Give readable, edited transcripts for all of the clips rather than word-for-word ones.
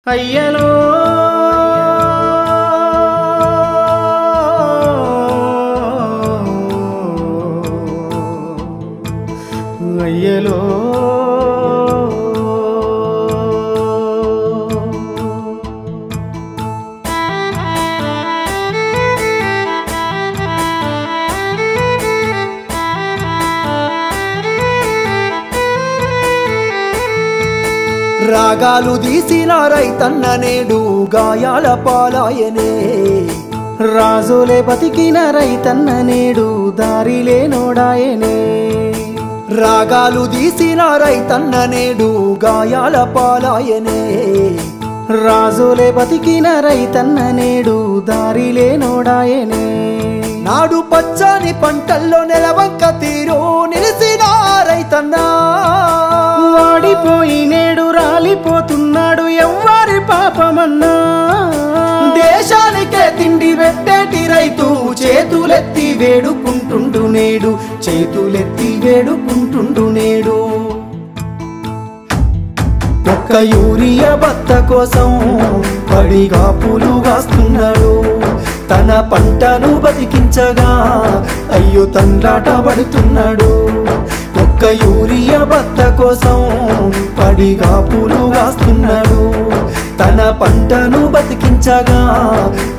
అయ్యలో అయ్యలో రాగాలు తీసిన రైతన్న నేడు గాయాల పాలాయనే రాజులే బతికిన రైతన్న నేడు దారిలే నోడాయనే రాగాలు తీసిన రైతన్న నేడు గాయాల పాలాయనే రాజులే బతికిన రైతన్న నేడు దారిలే నోడాయనే నాడు పచ్చని పంటల్లో నెలవంక తీరు నిలిసిన రైతన్న వాడిపోయి నేడు రాలిపోతున్నాడు ఎవ్వరి పాపమన్నా దేశానికే తిండి పెట్టేటి రైతు చేతులెత్తి వేడుకుంటుండు నేడు చేతులెత్తి వేడుకుంటుండు నేడు ఒక్క యూరియా బత్త కోసం పడిగా పూలు కాస్తున్నాడు తన పంటను బతికించగా అయ్యో తండ్రాట పడుతున్నాడు ఒక్క యూరియా బత్త కోసం పడిగా పూలు కాస్తున్నాడు తన పంటను బతికించగా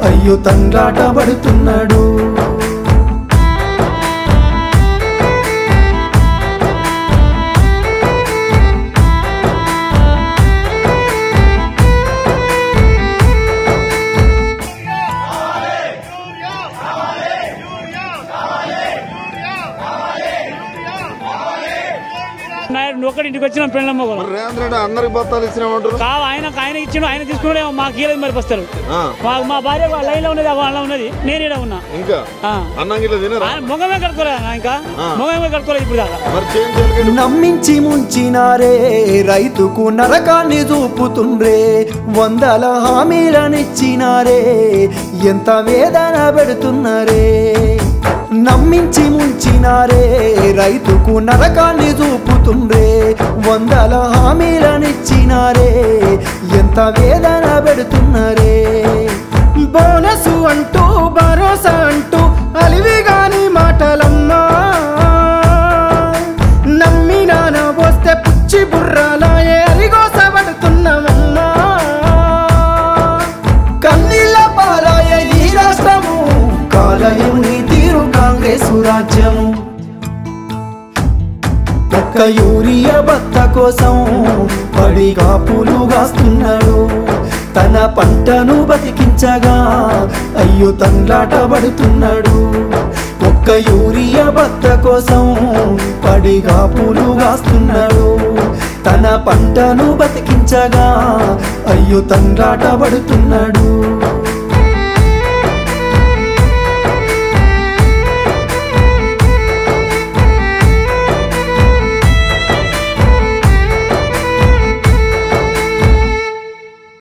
అయ్యో తండ్రాట పడుతున్నాడు ఒకటి ఇంటికి వచ్చిన పెళ్ళమ్మ రేవంత్ రెడ్డి అందరికి బత్తాలు ఇచ్చినామంటారు ఆయన ఇచ్చిన ఆయన తీసుకున్నాడే మాకు కీలేదు మరి వస్తారు మా భార్య లైన్ లో ఉన్నది అలా ఉన్నది నేను ఇక్కడ ఉన్నా ఇంకా అన్నం గిట్ల తినరా మొగమే కట్టుకోలేదు ఇంకా మొగమే కట్టుకోలేదు ఇప్పుడు దాకా మరి నమ్మించి ముంచినారే రైతుకు నరకాన్ని చూపుతుండ్రే వందల హామీలనిచ్చినారే ఎంత వేదన పెడుతున్నారే నమ్మించి ముంచినారే రైతుకు నరకాన్ని చూపుతుండ్రే వందల హామీలనిచ్చినారే ఎంత వేదన పెడుతున్నారే బోనసు అంటూ భరోసా అంటూ అలివిగాని మాటలమ్మా నమ్మినాన వస్తే పుచ్చి బుర్రాలాయే అరిగోసబడుతున్నామమ్మా కన్నీళ్ళ పాలాయ ఈ రాష్ట్రము కాలయం నీ తీరు కాంగ్రెసు రాజ్యము ఒక్క యూరియా బత్త కోసం పడిగా పూలు కాస్తున్నాడు తన పంటను బతికించగా అయ్యో తండ్రాట పడుతున్నాడు ఒక్క యూరియా బత్త కోసం పడిగా పూలు కాస్తున్నాడు తన పంటను బతికించగా అయ్యో తండ్రాట పడుతున్నాడు